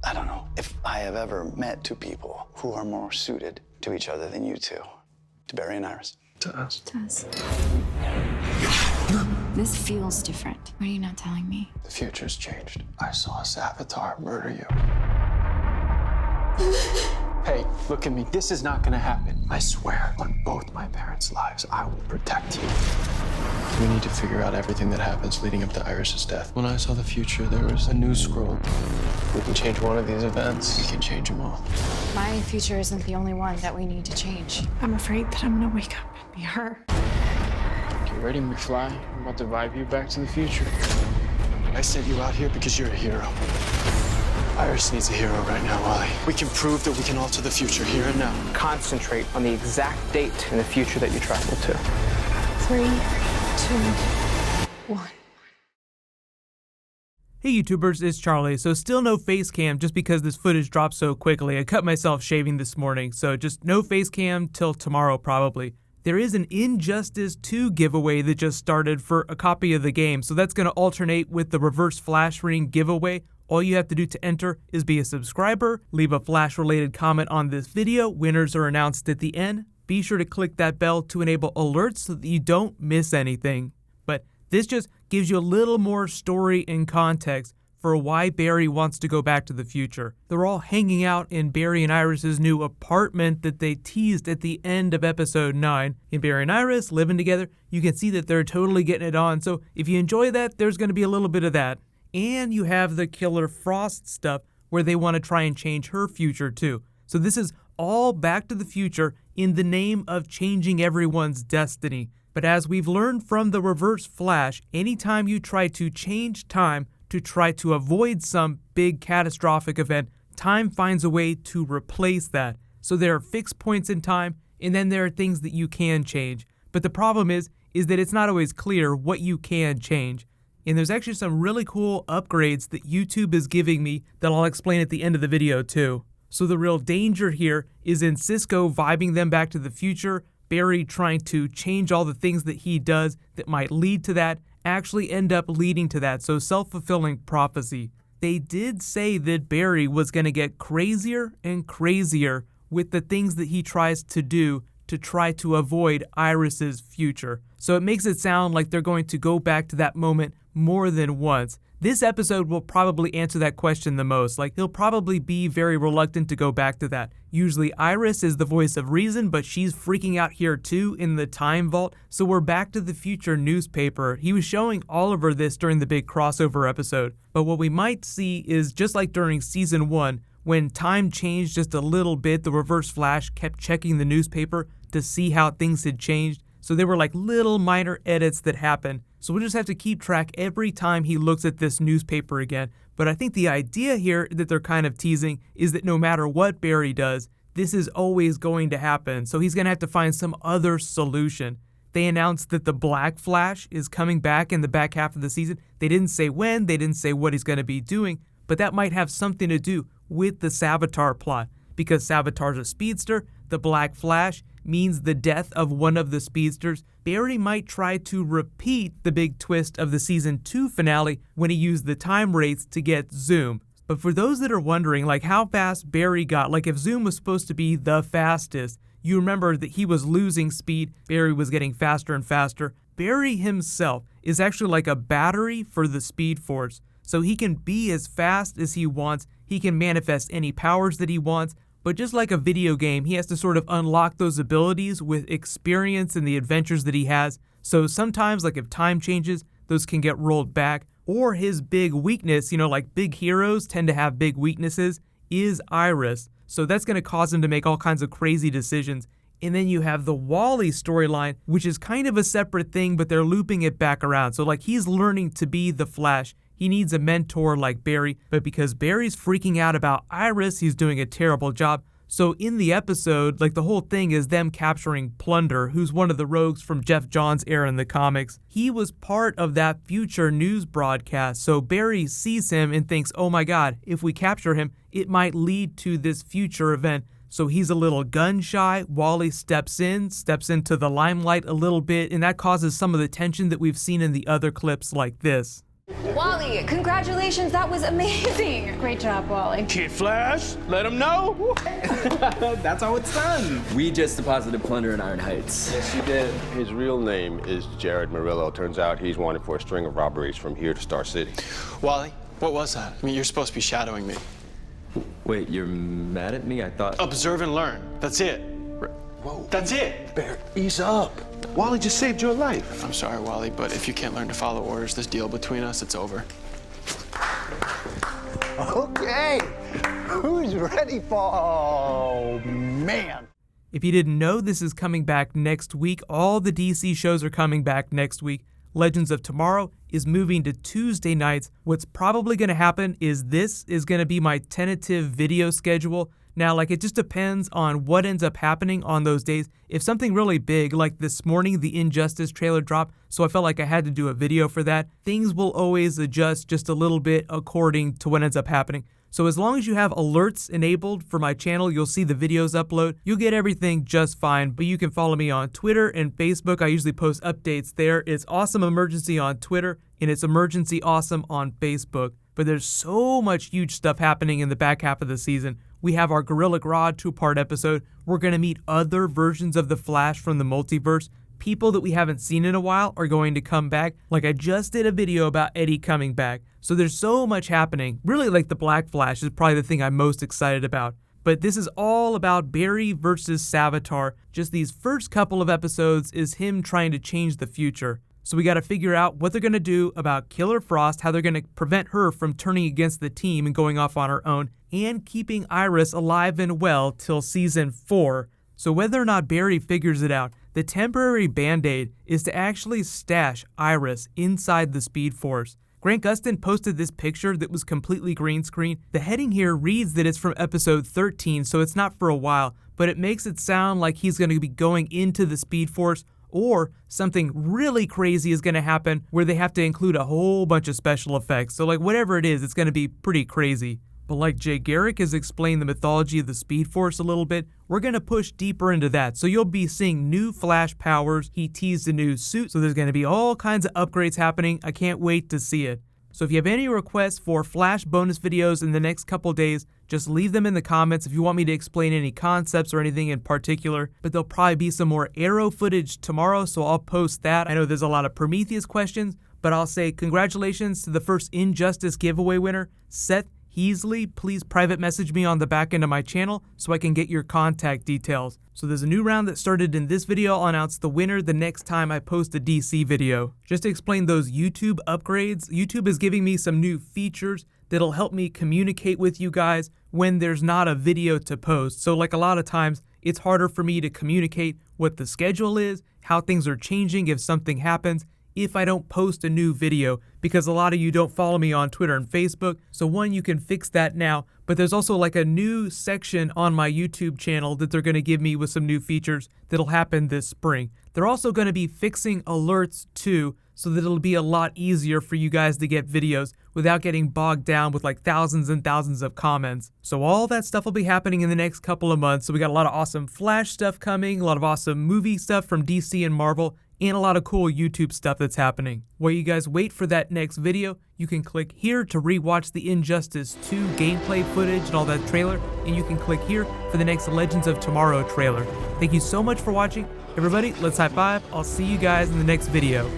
I don't know if I have ever met two people who are more suited to each other than you two. To Barry and Iris. To us. It does. This feels different. What are you not telling me? The future's changed. I saw a Savitar murder you. Hey, look at me. This is not gonna happen. I swear on both my parents' lives, I will protect you. We need to figure out everything that happens leading up to Iris's death. When I saw the future, there was a news scroll. We can change one of these events. We can change them all. My future isn't the only one that we need to change. I'm afraid that I'm gonna wake up and be her. Get ready, McFly. I'm about to vibe you back to the future. I sent you out here because you're a hero. Iris needs a hero right now, Wally. We can prove that we can alter the future here and now. Concentrate on the exact date in the future that you travel to. 3, 2, 1. Hey YouTubers, it's Charlie. So still no face cam just because this footage dropped so quickly. I cut myself shaving this morning, so just no face cam till tomorrow probably. There is an Injustice 2 giveaway that just started for a copy of the game, so that's going to alternate with the reverse flash ring giveaway. All you have to do to enter is be a subscriber, leave a Flash related comment on this video, winners are announced at the end. Be sure to click that bell to enable alerts so that you don't miss anything. But this just gives you a little more story and context for why Barry wants to go back to the future. They're all hanging out in Barry and Iris's new apartment that they teased at the end of episode 9. In Barry and Iris living together, you can see that they're totally getting it on, so if you enjoy that, there's going to be a little bit of that. And you have the Killer Frost stuff where they want to try and change her future too. So this is all Back to the Future in the name of changing everyone's destiny. But as we've learned from the Reverse Flash, anytime you try to change time to try to avoid some big catastrophic event, time finds a way to replace that. So there are fixed points in time, and then there are things that you can change. But the problem is that it's not always clear what you can change. And there's actually some really cool upgrades that YouTube is giving me that I'll explain at the end of the video too. So the real danger here is in Cisco vibing them back to the future, Barry trying to change all the things that he does that might lead to that, actually end up leading to that, so self-fulfilling prophecy. They did say that Barry was going to get crazier and crazier with the things that he tries to do to try to avoid Iris's future. So it makes it sound like they're going to go back to that moment more than once. This episode will probably answer that question the most. Like, he'll probably be very reluctant to go back to that. Usually Iris is the voice of reason, but she's freaking out here too in the time vault. So we're Back to the Future newspaper. He was showing Oliver this during the big crossover episode. But what we might see is just like during season 1, when time changed just a little bit, the Reverse Flash kept checking the newspaper to see how things had changed. So there were like little minor edits that happened. So we'll just have to keep track every time he looks at this newspaper again. But I think the idea here that they're kind of teasing is that no matter what Barry does, this is always going to happen. So he's going to have to find some other solution. They announced that the Black Flash is coming back in the back half of the season. They didn't say when, they didn't say what he's going to be doing, but that might have something to do with the Savitar plot. Because Savitar's a speedster, the Black Flash means the death of one of the speedsters. Barry might try to repeat the big twist of the season 2 finale when he used the time wraiths to get Zoom. But for those that are wondering like how fast Barry got, like if Zoom was supposed to be the fastest, you remember that he was losing speed, Barry was getting faster and faster. Barry himself is actually like a battery for the Speed Force. So he can be as fast as he wants, he can manifest any powers that he wants, but just like a video game, he has to sort of unlock those abilities with experience and the adventures that he has. So sometimes, like if time changes, those can get rolled back. Or his big weakness, like big heroes tend to have big weaknesses, is Iris. So that's going to cause him to make all kinds of crazy decisions. And then you have the Wally storyline, which is kind of a separate thing, but they're looping it back around. So like he's learning to be the Flash. He needs a mentor like Barry, but because Barry's freaking out about Iris, he's doing a terrible job. So in the episode, like the whole thing is them capturing Plunder, who's one of the rogues from Jeff Johns' era in the comics. He was part of that future news broadcast, so Barry sees him and thinks, oh my god, if we capture him, it might lead to this future event. So he's a little gun shy. Wally steps into the limelight a little bit, and that causes some of the tension that we've seen in the other clips like this. Wally, congratulations, that was amazing. Great job, Wally. Kid Flash, let him know. That's how it's done. We just deposited plunder in Iron Heights. Yes, you did. His real name is Jared Murillo. Turns out he's wanted for a string of robberies from here to Star City. Wally, what was that? I mean, you're supposed to be shadowing me. Wait, you're mad at me? I thought... Observe and learn. That's it. Whoa. That's it. Bear, ease up. Wally just saved your life. I'm sorry, Wally, but if you can't learn to follow orders, this deal between us, it's over. Okay, who's ready for? Oh, man. If you didn't know, this is coming back next week. All the DC shows are coming back next week. Legends of Tomorrow is moving to Tuesday nights. What's probably going to happen is this is going to be my tentative video schedule. Now, it just depends on what ends up happening on those days. If something really big, like this morning, the Injustice trailer dropped, so I felt like I had to do a video for that, things will always adjust just a little bit according to what ends up happening. So as long as you have alerts enabled for my channel, you'll see the videos upload. You'll get everything just fine, but you can follow me on Twitter and Facebook. I usually post updates there. It's Awesome Emergency on Twitter, and it's Emergency Awesome on Facebook. But there's so much huge stuff happening in the back half of the season. We have our Gorilla Grodd 2-part episode. We're going to meet other versions of the Flash from the multiverse. People that we haven't seen in a while are going to come back. Like I just did a video about Eddie coming back. So there's so much happening. Really, the Black Flash is probably the thing I'm most excited about. But this is all about Barry versus Savitar. Just these first couple of episodes is him trying to change the future. So we got to figure out what they're going to do about Killer Frost, how they're going to prevent her from turning against the team and going off on her own, and keeping Iris alive and well till season 4. So whether or not Barry figures it out, the temporary band-aid is to actually stash Iris inside the Speed Force. Grant Gustin posted this picture that was completely green screen. The heading here reads that it's from episode 13, so it's not for a while, but it makes it sound like he's going to be going into the Speed Force, or something really crazy is going to happen where they have to include a whole bunch of special effects. So whatever it is, it's going to be pretty crazy. But like Jay Garrick has explained the mythology of the Speed Force a little bit, we're going to push deeper into that. So you'll be seeing new Flash powers. He teased a new suit, so there's going to be all kinds of upgrades happening. I can't wait to see it. So if you have any requests for Flash bonus videos in the next couple days, just leave them in the comments if you want me to explain any concepts or anything in particular. But there'll probably be some more Arrow footage tomorrow, so I'll post that. I know there's a lot of Prometheus questions, but I'll say congratulations to the first Injustice giveaway winner, Seth Heasley. Please private message me on the back end of my channel so I can get your contact details. So there's a new round that started in this video. I'll announce the winner the next time I post a DC video. Just to explain those YouTube upgrades, YouTube is giving me some new features that'll help me communicate with you guys when there's not a video to post. So a lot of times, it's harder for me to communicate what the schedule is, how things are changing if something happens, if I don't post a new video, because a lot of you don't follow me on Twitter and Facebook. So one, you can fix that now, but there's also a new section on my YouTube channel that they're going to give me with some new features that'll happen this spring. They're also going to be fixing alerts too, so that it'll be a lot easier for you guys to get videos without getting bogged down with thousands and thousands of comments. So all that stuff will be happening in the next couple of months. So we got a lot of awesome Flash stuff coming, a lot of awesome movie stuff from DC and Marvel, and a lot of cool YouTube stuff that's happening. While you guys wait for that next video, you can click here to rewatch the Injustice 2 gameplay footage and all that trailer, and you can click here for the next Legends of Tomorrow trailer. Thank you so much for watching. Everybody, let's high five. I'll see you guys in the next video.